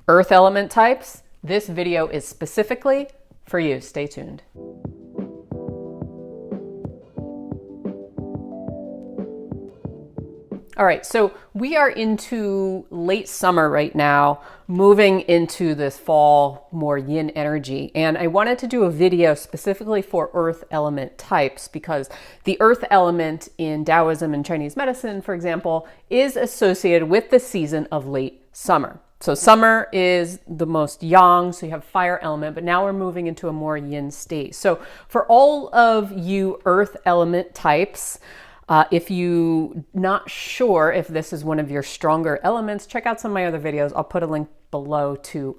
Earth element types, this video is specifically for you. Stay tuned. All right, so we are into late summer right now, moving into this fall, more yin energy. And I wanted to do a video specifically for earth element types because the earth element in Taoism and Chinese medicine, for example, is associated with the season of late summer. So summer is the most yang, so you have fire element, but now we're moving into a more yin state. So for all of you earth element types, if you're not sure if this is one of your stronger elements, check out some of my other videos. I'll put a link below to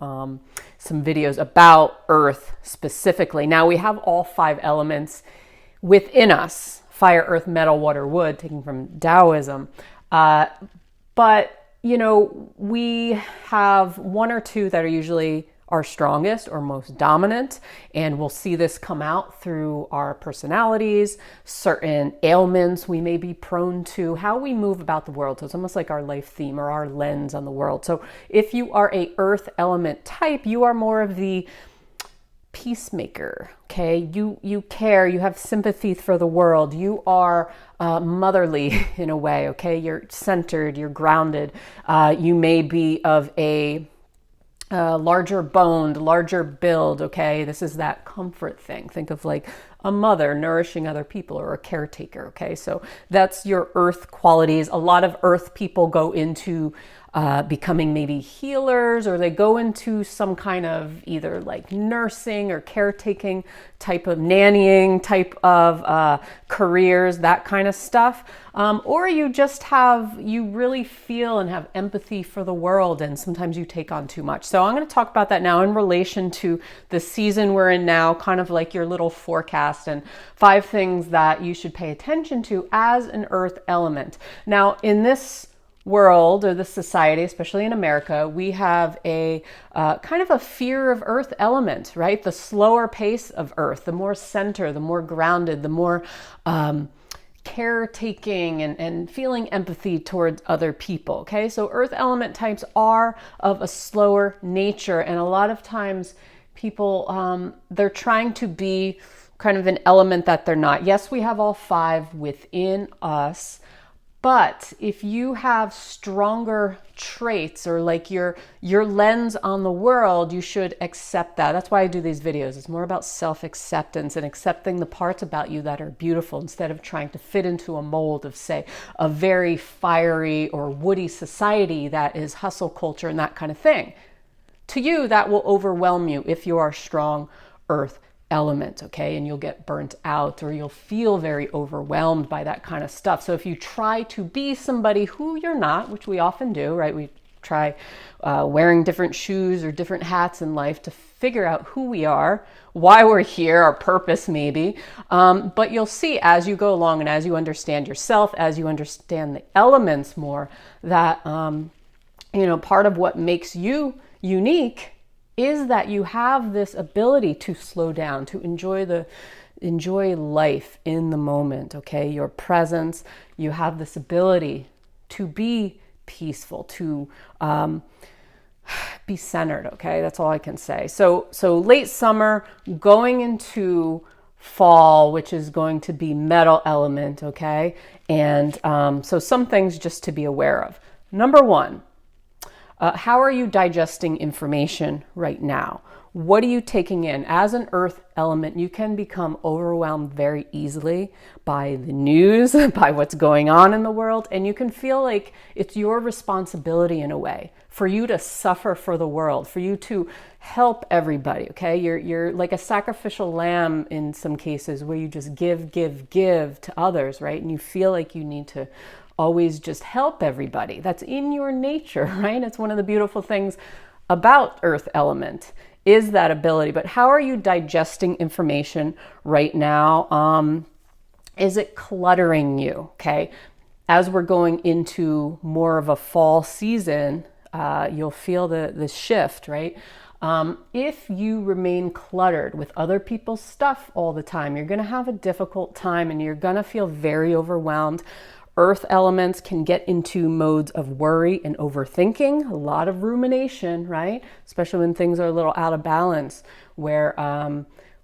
some videos about earth specifically. Now we have all 5 elements within us: fire, earth, metal, water, wood, taken from Taoism. But you know, we have 1 or 2 that are usually our strongest or most dominant, and we'll see this come out through our personalities, certain ailments we may be prone to, how we move about the world. So it's almost like our life theme or our lens on the world. So if you are a earth element type, you are more of the peacemaker, okay? You care, you have sympathy for the world, you are motherly in a way, okay? You're centered, you're grounded. You may be of a larger boned, larger build, okay? This is that comfort thing. Think of like a mother nourishing other people or a caretaker, okay? So that's your earth qualities. A lot of earth people go into becoming maybe healers, or they go into some kind of either like nursing or caretaking type of nannying type of careers, that kind of stuff. Or you just you really feel and have empathy for the world, and sometimes you take on too much. So I'm going to talk about that now in relation to the season we're in now, kind of like your little forecast and 5 things that you should pay attention to as an earth element. Now in this world or the society, especially in America, we have a kind of a fear of earth element, right? The slower pace of earth, the more center, the more grounded, the more caretaking and feeling empathy towards other people, okay? So earth element types are of a slower nature, and a lot of times people, they're trying to be kind of an element that they're not. Yes, we have all 5 within us, but if you have stronger traits or like your lens on the world, you should accept that. That's why I do these videos. It's more about self-acceptance and accepting the parts about you that are beautiful instead of trying to fit into a mold of, say, a very fiery or woody society that is hustle culture and that kind of thing. To you, that will overwhelm you if you are strong earth element, okay? And you'll get burnt out, or you'll feel very overwhelmed by that kind of stuff. So if you try to be somebody who you're not, which we often do, right? We try wearing different shoes or different hats in life to figure out who we are, why we're here, our purpose maybe. But you'll see as you go along and as you understand yourself, as you understand the elements more, that, you know, part of what makes you unique is that you have this ability to slow down, to enjoy life in the moment, okay? Your presence, you have this ability to be peaceful, to be centered, okay? That's all I can say. So late summer, going into fall, which is going to be metal element, okay? And so some things just to be aware of. Number 1, how are you digesting information right now? What are you taking in? As an earth element, you can become overwhelmed very easily by the news, by what's going on in the world, and you can feel like it's your responsibility in a way for you to suffer for the world, for you to help everybody, okay? You're like a sacrificial lamb in some cases where you just give to others, right? And you feel like you need to always just help everybody. That's in your nature, right? It's one of the beautiful things about earth element is that ability. But how are you digesting information right now? Is it cluttering you? Okay. As we're going into more of a fall season, you'll feel the shift, right? If you remain cluttered with other people's stuff all the time, you're going to have a difficult time and you're going to feel very overwhelmed. Earth elements can get into modes of worry and overthinking, a lot of rumination, right? Especially when things are a little out of balance, where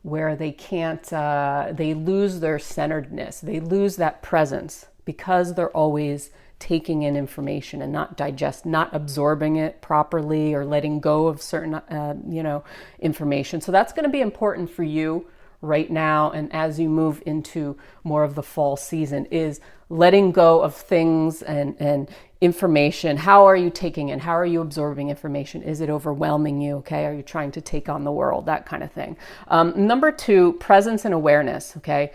they can't, they lose their centeredness, they lose that presence because they're always taking in information and not absorbing it properly or letting go of certain, information. So that's going to be important for you right now. And as you move into more of the fall season, is letting go of things and information. How are you taking in? How are you absorbing information? Is it overwhelming you? Okay. Are you trying to take on the world? That kind of thing. Number 2, presence and awareness. Okay.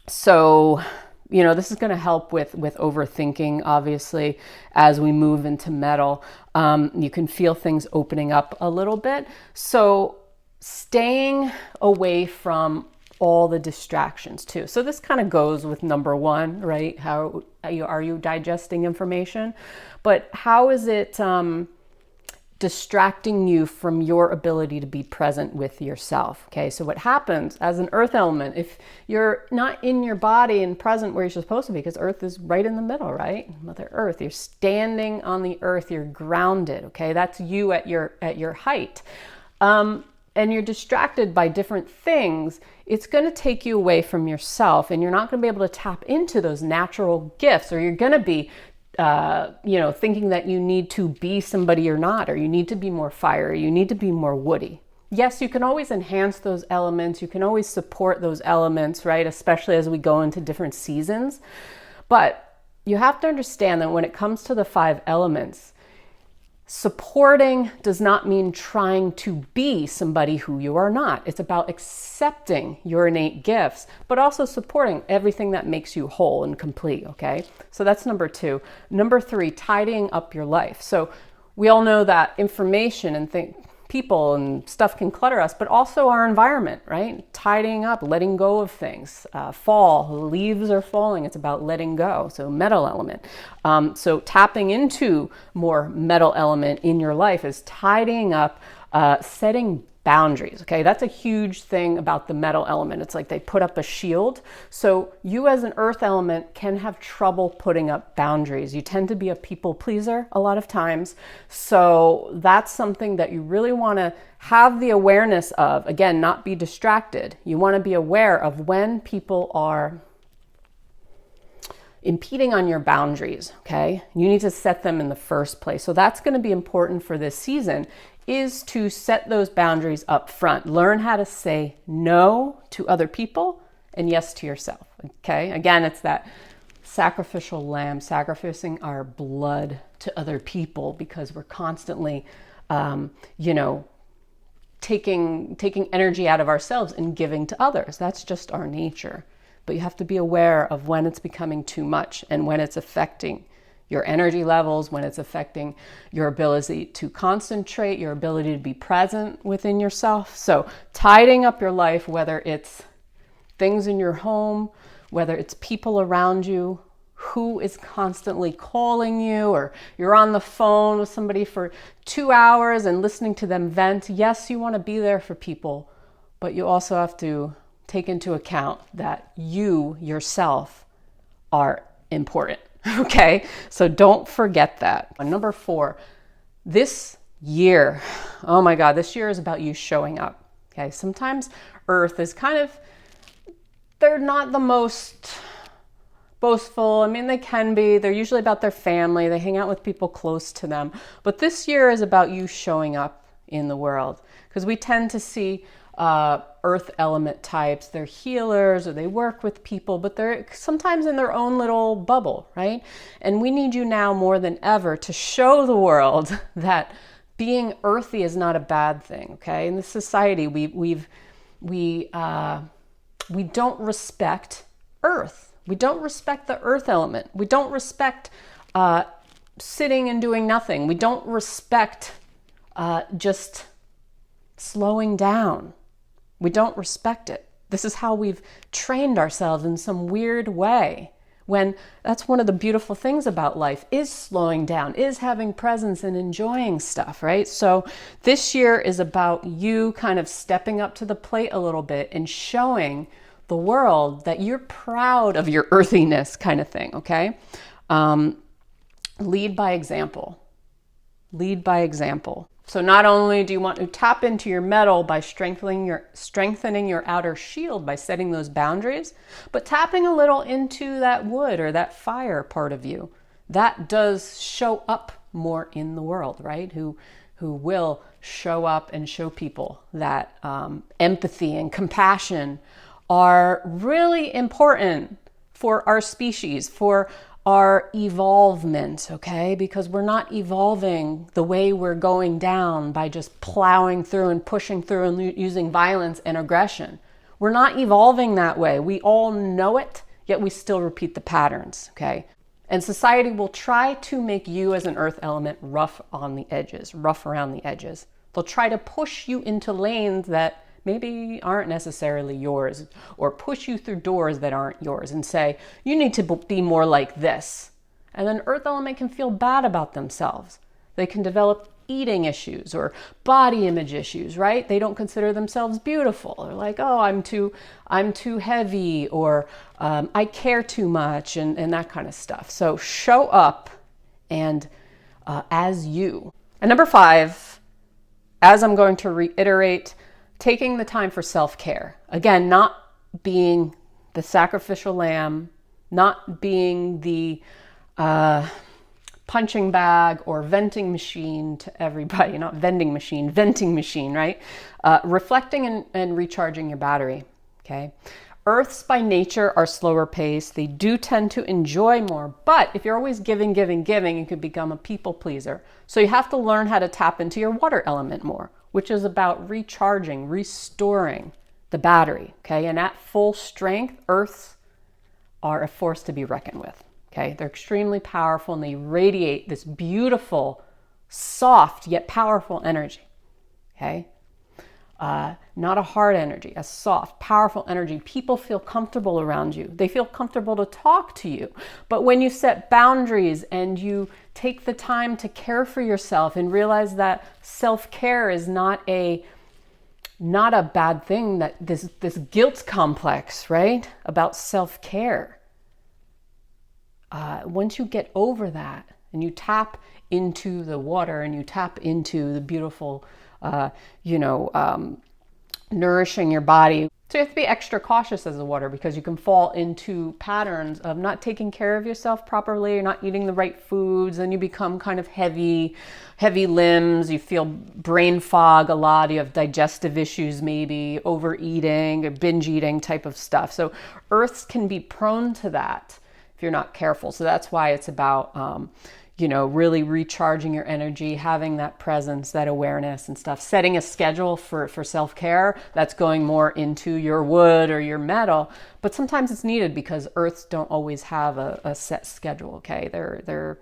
This is going to help with overthinking, obviously, as we move into metal. You can feel things opening up a little bit. So staying away from all the distractions too. So this kind of goes with number 1, right? How are you digesting information? But how is it distracting you from your ability to be present with yourself? Okay, so what happens as an earth element, if you're not in your body and present where you're supposed to be, because earth is right in the middle, right? Mother Earth, you're standing on the earth, you're grounded, okay? That's you at your height. And you're distracted by different things, it's going to take you away from yourself, and you're not going to be able to tap into those natural gifts, or you're going to be thinking that you need to be somebody you're not, or you need to be more fiery, you need to be more woody. Yes, you can always enhance those elements. You can always support those elements, right? Especially as we go into different seasons. But you have to understand that when it comes to the 5 elements, supporting does not mean trying to be somebody who you are not. It's about accepting your innate gifts, but also supporting everything that makes you whole and complete, okay? So that's number 2. Number 3, tidying up your life. So we all know that information and people and stuff can clutter us, but also our environment, right? Tidying up, letting go of things. Leaves are falling. It's about letting go. So metal element. So tapping into more metal element in your life is tidying up, setting boundaries. Okay, that's a huge thing about the metal element. It's like they put up a shield. So you as an earth element can have trouble putting up boundaries. You tend to be a people pleaser a lot of times. So that's something that you really want to have the awareness of. Again, not be distracted. You want to be aware of when people are impeding on your boundaries, okay? You need to set them in the first place. So that's going to be important for this season, is to set those boundaries up front. Learn how to say no to other people and yes to yourself, okay? Again, it's that sacrificial lamb, sacrificing our blood to other people because we're constantly, taking energy out of ourselves and giving to others. That's just our nature. But you have to be aware of when it's becoming too much and when it's affecting your energy levels, when it's affecting your ability to concentrate, your ability to be present within yourself. So tidying up your life, whether it's things in your home, whether it's people around you who is constantly calling you, or you're on the phone with somebody for 2 hours and listening to them vent. Yes, you want to be there for people, but you also have to take into account that you yourself are important. Okay, so don't forget that. Number 4, this year, oh my God, this year is about you showing up. Okay, sometimes Earth is they're not the most boastful. I mean, they can be. They're usually about their family. They hang out with people close to them. But this year is about you showing up in the world, because we tend to see earth element types. They're healers, or they work with people, but they're sometimes in their own little bubble, right? And we need you now more than ever to show the world that being earthy is not a bad thing. Okay, in this society, we don't respect earth. We don't respect the earth element. We don't respect sitting and doing nothing. We don't respect just slowing down. We don't respect it. This is how we've trained ourselves in some weird way, when that's one of the beautiful things about life, is slowing down, is having presence and enjoying stuff, right? So this year is about you kind of stepping up to the plate a little bit and showing the world that you're proud of your earthiness kind of thing, okay? Lead by example. Lead by example. So not only do you want to tap into your metal by strengthening your outer shield by setting those boundaries, but tapping a little into that wood or that fire part of you. That does show up more in the world, right? Who will show up and show people that empathy and compassion are really important for our species, for our evolvement, okay? Because we're not evolving the way we're going down by just plowing through and pushing through and using violence and aggression. We're not evolving that way. We all know it, yet we still repeat the patterns, okay? And society will try to make you as an earth element rough on the edges, rough around the edges. They'll try to push you into lanes that maybe aren't necessarily yours, or push you through doors that aren't yours and say, you need to be more like this. And then earth element can feel bad about themselves. They can develop eating issues or body image issues, right? They don't consider themselves beautiful. They're like, oh, I'm too heavy, or I care too much, and that kind of stuff. So show up and as you. And number 5, as I'm going to reiterate, taking the time for self-care. Again, not being the sacrificial lamb, not being the punching bag or venting machine to everybody, not vending machine, venting machine, right? Reflecting and recharging your battery, okay? Earths by nature are slower paced. They do tend to enjoy more, but if you're always giving, you could become a people pleaser. So you have to learn how to tap into your water element more, which is about recharging, restoring the battery, okay? And at full strength, Earths are a force to be reckoned with, okay? They're extremely powerful and they radiate this beautiful, soft, yet powerful energy, okay? Not a hard energy, a soft, powerful energy. People feel comfortable around you. They feel comfortable to talk to you. But when you set boundaries and you take the time to care for yourself and realize that self-care is not a bad thing, that this guilt complex, right, about self-care. Once you get over that and you tap into the water and you tap into the beautiful nourishing your body. So you have to be extra cautious as a water, because you can fall into patterns of not taking care of yourself properly, or not eating the right foods, and you become kind of heavy limbs, you feel brain fog a lot, you have digestive issues, maybe overeating or binge eating type of stuff. So earths can be prone to that if you're not careful. So that's why it's about really recharging your energy, having that presence, that awareness and stuff, setting a schedule for self-care that's going more into your wood or your metal. But sometimes it's needed because earths don't always have a set schedule, okay? They're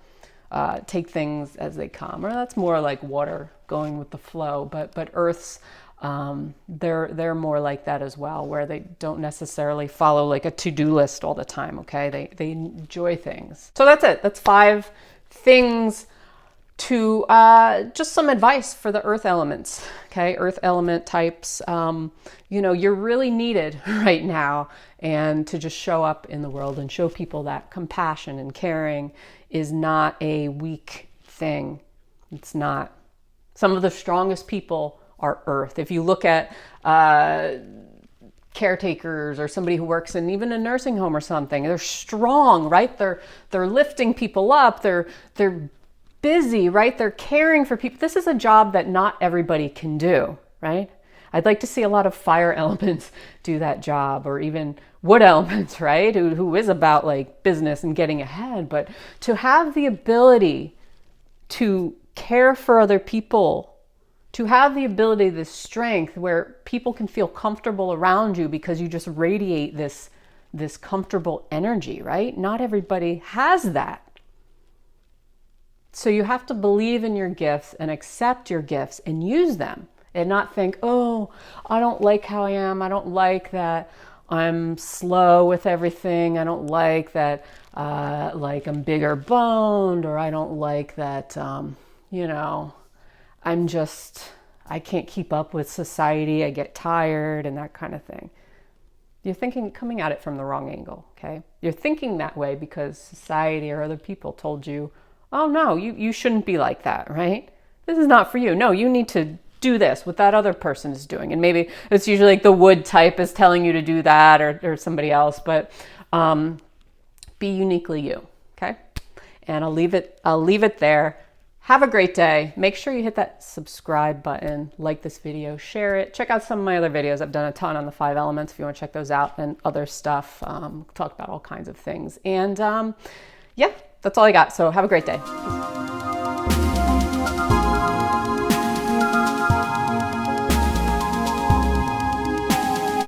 take things as they come, or that's more like water going with the flow. But earths, they're more like that as well, where they don't necessarily follow like a to-do list all the time, okay? They enjoy things. So that's it. That's 5 things to just some advice for the earth elements, okay? Earth element types, you're really needed right now, and to just show up in the world and show people that compassion and caring is not a weak thing. It's not. Some of the strongest people are earth. If you look at caretakers or somebody who works in even a nursing home or something, they're strong, right? They're lifting people up. They're busy, right? They're caring for people. This is a job that not everybody can do, right? I'd like to see a lot of fire elements do that job, or even wood elements, right? Who is about like business and getting ahead, but to have the ability to care for other people, to have the ability, this strength where people can feel comfortable around you because you just radiate this comfortable energy, right? Not everybody has that. So you have to believe in your gifts and accept your gifts and use them, and not think, oh, I don't like how I am. I don't like that I'm slow with everything. I don't like that like I'm bigger boned, or I don't like that, I can't keep up with society. I get tired and that kind of thing. You're coming at it from the wrong angle, okay? You're thinking that way because society or other people told you, oh no, you shouldn't be like that, right? This is not for you. No, you need to do this, what that other person is doing. And maybe it's usually like the wood type is telling you to do that, or somebody else, but be uniquely you, okay? And I'll leave it there. Have a great day. Make sure you hit that subscribe button, like this video, share it. Check out some of my other videos. I've done a ton on the 5 elements if you want to check those out, and other stuff. Talk about all kinds of things. And yeah, that's all I got. So have a great day.